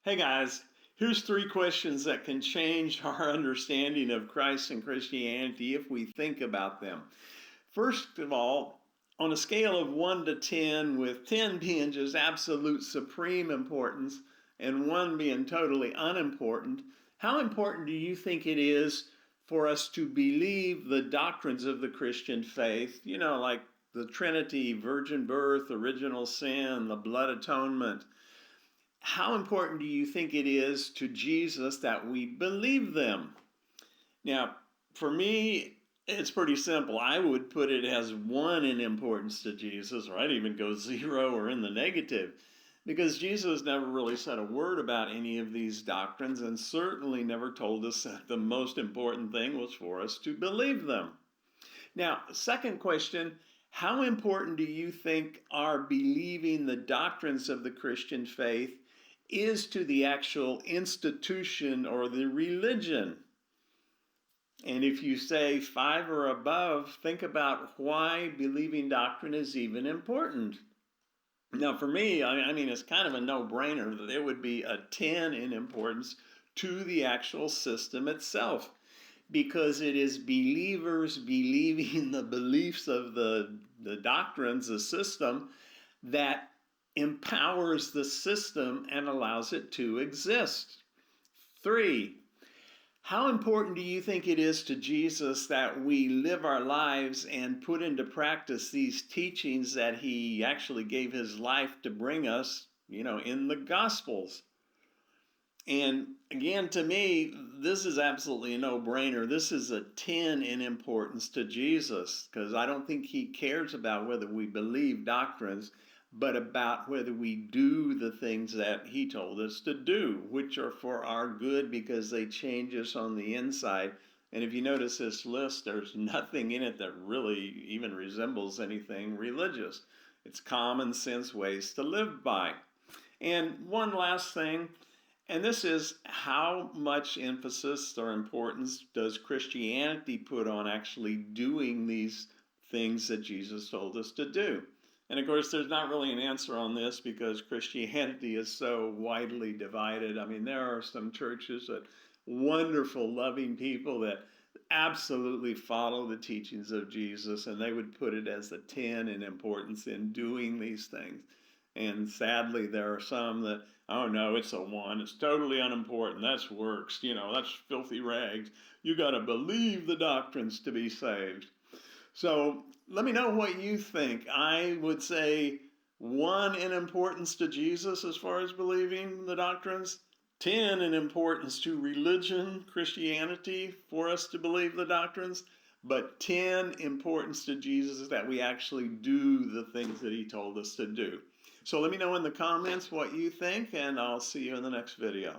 Hey guys, here's three questions that can change our understanding of Christ and Christianity if we think about them. First of all, on a scale of 1 to 10, with 10 being just absolute supreme importance and 1 being totally unimportant, how important do you think it is for us to believe the doctrines of the Christian faith? You know, like the Trinity, virgin birth, original sin, the blood atonement. How important do you think it is to Jesus that we believe them? Now, for me, it's pretty simple. I would put it as 1 in importance to Jesus, or I'd even go 0 or in the negative, because Jesus never really said a word about any of these doctrines and certainly never told us that the most important thing was for us to believe them. Now, second question, how important do you think our believing the doctrines of the Christian faith is to the actual institution or the religion? And if you say 5 or above, think about why believing doctrine is even important. Now, for me, I mean, it's kind of a no-brainer that there would be a 10 in importance to the actual system itself, because it is believers believing the beliefs of the doctrines, the system, that empowers the system and allows it to exist. 3, how important do you think it is to Jesus that we live our lives and put into practice these teachings that he actually gave his life to bring us, in the Gospels? And again, to me, this is absolutely a no-brainer. This is a 10 in importance to Jesus, because I don't think he cares about whether we believe doctrines, but about whether we do the things that he told us to do, which are for our good because they change us on the inside. And if you notice this list, there's nothing in it that really even resembles anything religious. It's common sense ways to live by. And one last thing, and this is how much emphasis or importance does Christianity put on actually doing these things that Jesus told us to do? And of course, there's not really an answer on this because Christianity is so widely divided. I mean, there are some churches that wonderful, loving people that absolutely follow the teachings of Jesus, and they would put it as a 10 in importance in doing these things. And sadly, there are some that, oh no, it's a 1. It's totally unimportant. That's works. That's filthy rags. You got to believe the doctrines to be saved. So let me know what you think. I would say 1 in importance to Jesus as far as believing the doctrines, 10 in importance to religion, Christianity, for us to believe the doctrines, but 10 importance to Jesus that we actually do the things that he told us to do. So let me know in the comments what you think, and I'll see you in the next video.